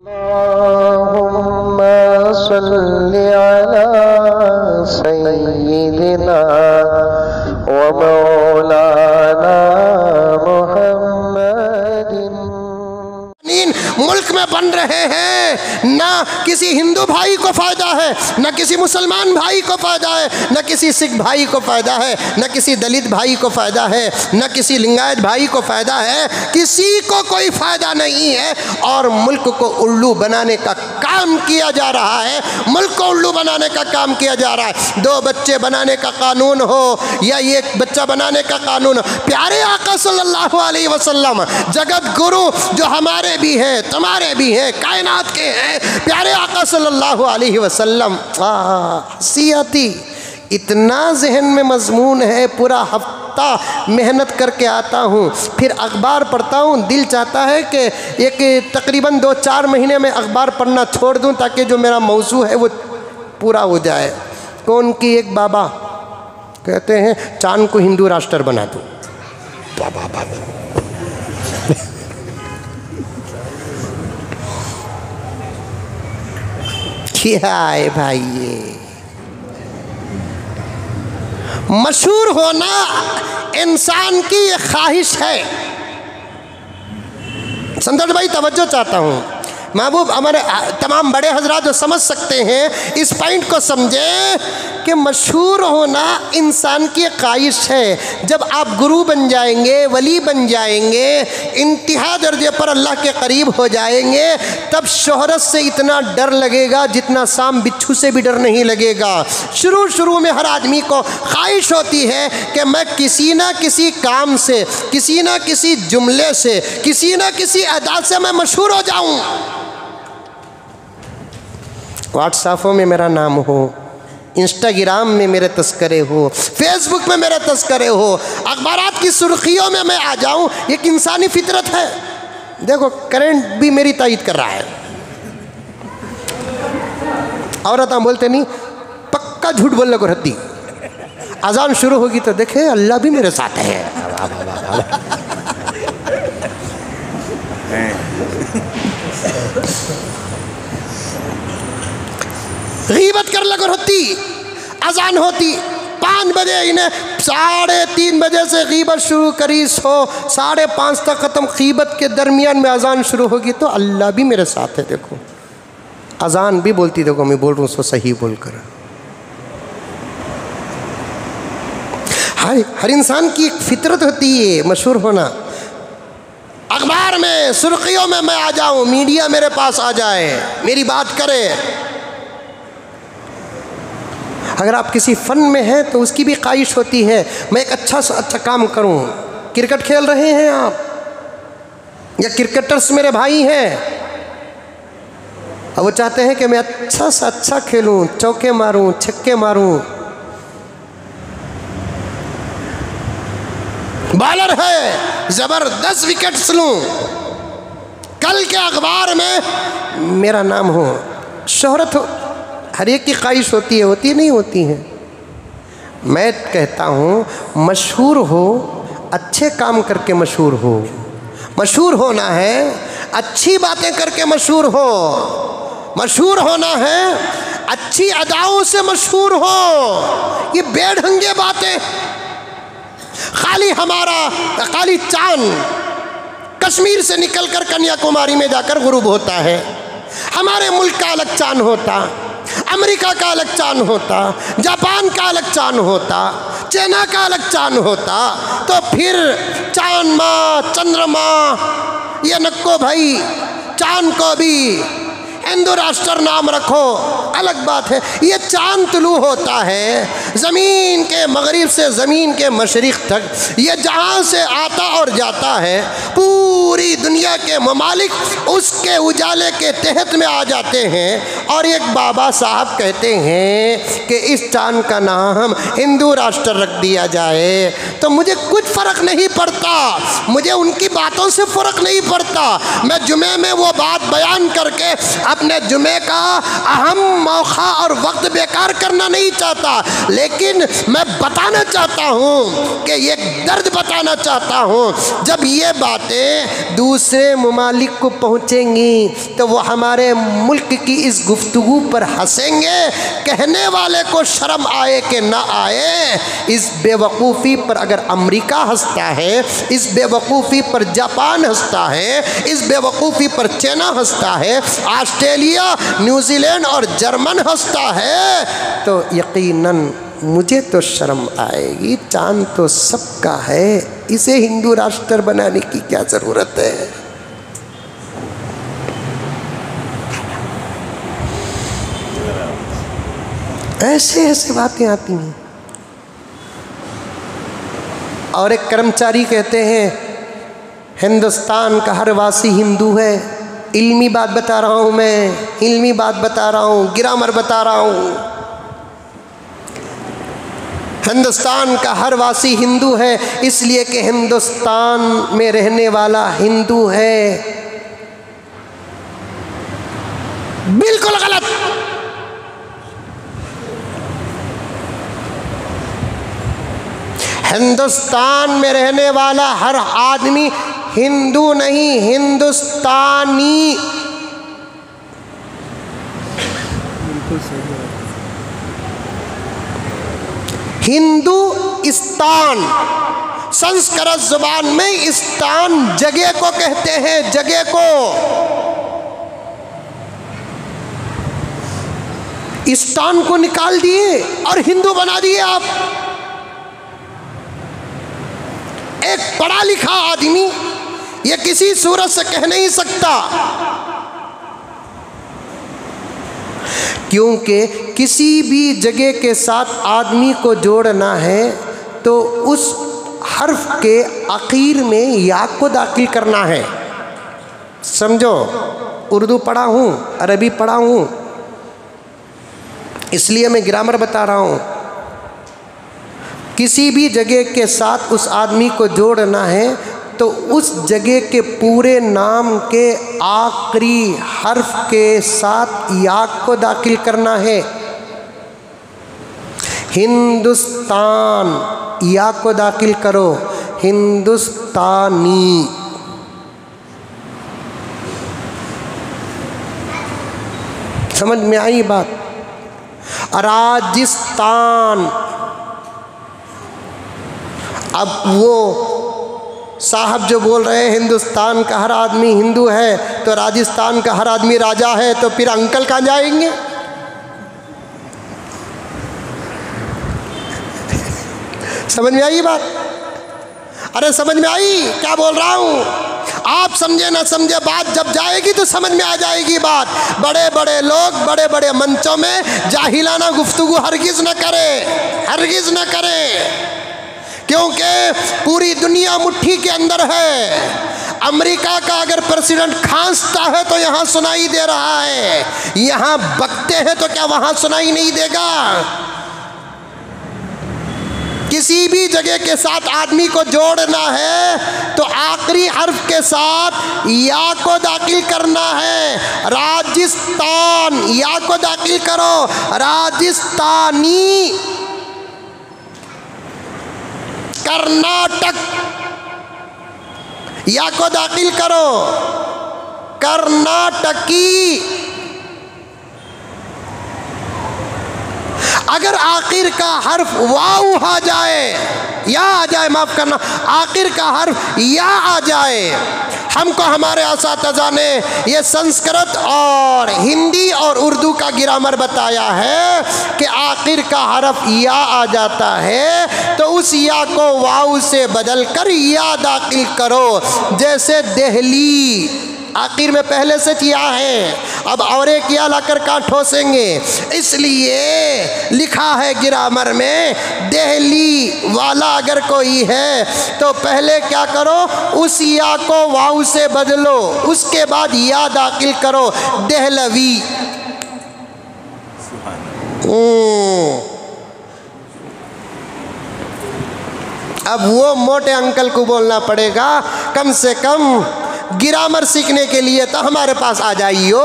अल्लाहुम्मा सल्लि अला सय्यिदिना व मौलाना मुहम्मदिन। मुल्क में बन रहे हैं, ना किसी हिंदू भाई को फ़ायदा है, ना किसी मुसलमान भाई को फ़ायदा है, ना किसी सिख भाई को फ़ायदा है, ना किसी दलित भाई को फ़ायदा है, ना किसी लिंगायत भाई को फ़ायदा है। किसी को कोई फ़ायदा नहीं है और मुल्क को उल्लू बनाने का काम किया जा रहा है। मुल्क को उल्लू बनाने का काम किया जा रहा है। 2 बच्चे बनाने का कानून हो या 1 बच्चा बनाने का कानून हो। प्यारे आका सल्लल्लाहु अलैहि वसल्लम, जगत गुरु जो हमारे भी हैं, तुम्हारे भी हैं, कायनात के हैं, प्यारे आका सल्लल्लाहु अलैहि वसल्लम। हसीयती इतना जहन में मजमून है, पूरा हफ्ता मेहनत करके आता हूँ, फिर अखबार पढ़ता हूँ। दिल चाहता है कि एक तकरीबन 2-4 महीने में अखबार पढ़ना छोड़ दूँ ताकि जो मेरा मौजू है वो पूरा हो जाए। कौन की एक बाबा कहते हैं चांद को हिंदू राष्ट्र बना दूँ। बाबा क्या है भाई, ये मशहूर होना इंसान की ये ख्वाहिश है। संतोष भाई तवज्जो चाहता हूँ, महबूब हमारे तमाम बड़े हजरात जो समझ सकते हैं इस पॉइंट को समझे कि मशहूर होना इंसान की ख्वाहिश है। जब आप गुरु बन जाएंगे, वली बन जाएंगे, इंतहा दर्जे पर अल्लाह के करीब हो जाएंगे, तब शोहरत से इतना डर लगेगा जितना सांप बिच्छू से भी डर नहीं लगेगा। शुरू में हर आदमी को ख्वाहिश होती है कि मैं किसी ना किसी काम से, किसी ना किसी जुमले से, किसी ना किसी अदा से मैं मशहूर हो जाऊं। व्हाट्सएपों में मेरा नाम हो, इंस्टाग्राम में मेरे तस्करे हो, फेसबुक में मेरे तस्करे हो, अखबारात की सुर्खियों में मैं आ जाऊं। एक इंसानी फितरत है। देखो करंट भी मेरी तायीद कर रहा है। औरत हम बोलते नहीं, पक्का झूठ बोलने को रहती। अजान शुरू होगी तो देखे अल्लाह भी मेरे साथ है। गीबत कर लगो होती, अजान होती 5 बजे, इन्हें 3:30 बजे से गीबत शुरू करी, 5:30 तक ख़त्म। गीबत के दरमियान में अजान शुरू होगी तो अल्लाह भी मेरे साथ है। देखो अजान भी बोलती, देखो मैं बोल रहा हूँ उसको सही बोलकर। हर इंसान की एक फितरत होती है मशहूर होना। अखबार में सुर्खियों में मैं आ जाऊँ, मीडिया मेरे पास आ जाए, मेरी बात करे। अगर आप किसी फ़न में हैं तो उसकी भी ख्वाहिश होती है मैं एक अच्छा से अच्छा काम करूं। क्रिकेट खेल रहे हैं आप या क्रिकेटर्स मेरे भाई हैं, अब वो चाहते हैं कि मैं अच्छा से अच्छा खेलूं, चौके मारूं, छक्के मारूं। बॉलर है, ज़बरदस्त विकेट्स लूं, कल के अखबार में मेरा नाम हो, शोहरत हो। हर एक की ख्वाहिश होती है नहीं होती है। मैं कहता हूँ मशहूर हो, अच्छे काम करके मशहूर हो। मशहूर होना है अच्छी बातें करके मशहूर हो। मशहूर होना है अच्छी अदाओं से मशहूर हो। ये बेढंगे बातें, खाली चांद कश्मीर से निकलकर कन्याकुमारी में जाकर गुरूब होता है। हमारे मुल्क का अलग चांद होता, अमेरिका का अलग चांद होता, जापान का अलग चांद होता, चाइना का अलग चांद होता, तो फिर चांद माँ, चंद्रमा, ये नक्को भाई, चांद को भी हिंदू राष्ट्र नाम रखो, अलग बात है। ये चांद तुलू होता है ज़मीन के मगरिब से ज़मीन के मशरिक़ तक, ये जहाँ से आता और जाता है, पूरी दुनिया के ममालिक उसके उजाले के तहत में आ जाते हैं और एक बाबा साहब कहते हैं कि इस चांद का नाम हिंदू राष्ट्र रख दिया जाए, तो मुझे कुछ फ़र्क नहीं पड़ता, मुझे उनकी बातों से फ़र्क नहीं पड़ता। मैं जुमे में वो बात बयान करके अपने जुमे का अहम मौका और वक्त बेकार करना नहीं चाहता, लेकिन मैं बताना चाहता हूँ कि ये दर्द बताना चाहता हूँ। जब ये बातें दूसरे ममालिक को पहुँचेंगी तो वो हमारे मुल्क की इस गुफ्तगू पर हंसेंगे। कहने वाले को शर्म आए कि ना आए, इस बेवकूफ़ी पर अगर अमेरिका हंसता है, इस बेवकूफ़ी पर जापान हंसता है, इस बेवकूफ़ी पर चाइना हंसता है, ऑस्ट्रेलिया, न्यूजीलैंड और जर्मन हंसता है, तो यकीनन मुझे तो शर्म आएगी। चांद तो सबका है, इसे हिंदू राष्ट्र बनाने की क्या ज़रूरत है। ऐसे ऐसे बातें आती हैं। और एक कर्मचारी कहते हैं हिंदुस्तान का हर वासी हिंदू है। इल्मी बात बता रहा हूँ, मैं इल्मी बात बता रहा हूँ, ग्रामर बता रहा हूँ। हिंदुस्तान का हर वासी हिंदू है इसलिए कि हिंदुस्तान में रहने वाला हिंदू है। बिल्कुल गलत। हिंदुस्तान में रहने वाला हर आदमी हिंदू नहीं, हिंदुस्तानी। हिंदुस्तान संस्कृत जुबान में स्थान जगह को कहते हैं, जगह को। स्थान को निकाल दिए और हिंदू बना दिए आप। एक पढ़ा लिखा आदमी ये किसी सूरत से कह नहीं सकता, क्योंकि किसी भी जगह के साथ आदमी को जोड़ना है तो उस हर्फ के आखिर में या को दाखिल करना है। समझो, उर्दू पढ़ा हूँ, अरबी पढ़ा हूँ, इसलिए मैं ग्रामर बता रहा हूँ। किसी भी जगह के साथ उस आदमी को जोड़ना है तो उस जगह के पूरे नाम के आखिरी हर्फ के साथ या को दाखिल करना है। हिंदुस्तान, या को दाखिल करो, हिंदुस्तानी। समझ में आई बात? राजस्थान, अब वो साहब जो बोल रहे हैं हिंदुस्तान का हर आदमी हिंदू है तो राजस्थान का हर आदमी राजा है, तो फिर अंकल कहाँ जाएंगे? समझ में आई बात? अरे समझ में आई क्या बोल रहा हूँ? आप समझे ना समझे, बात जब जाएगी तो समझ में आ जाएगी बात। बड़े बड़े लोग बड़े बड़े मंचों में जाहिलाना गुफ्तगू हरगिज़ न करे, हरगिज़ न करे, क्योंकि पूरी दुनिया मुट्ठी के अंदर है। अमेरिका का अगर प्रेसिडेंट खांसता है तो यहाँ सुनाई दे रहा है, यहाँ बकते हैं तो क्या वहाँ सुनाई नहीं देगा? किसी भी जगह के साथ आदमी को जोड़ना है तो आखिरी हर्फ के साथ या को दाखिल करना है। राजस्थान, या को दाखिल करो, राजस्थानी। कर्नाटक, या को दाखिल करो, कर्नाटकी। अगर आखिर का हर्फ वाव आ जाए, या आ जाए, माफ करना, आखिर का हर्फ या आ जाए, हमको हमारे असातिज़ा ने ये संस्कृत और हिंदी और उर्दू का ग्रामर बताया है कि आखिर का हर्फ या आ जाता है तो उस या को वाव से बदल कर या दाखिल करो। जैसे दिल्ली आखिर में पहले से किया है, अब और एक या लाकर का ठोसेंगे, इसलिए लिखा है ग्रामर में दिल्ली वाला अगर कोई है तो पहले क्या करो, उस या को वाव से बदलो, उसके बाद या दाखिल करो, देहलवी। अब वो मोटे अंकल को बोलना पड़ेगा, कम से कम ग्रामर सीखने के लिए तो हमारे पास आ जाइयो।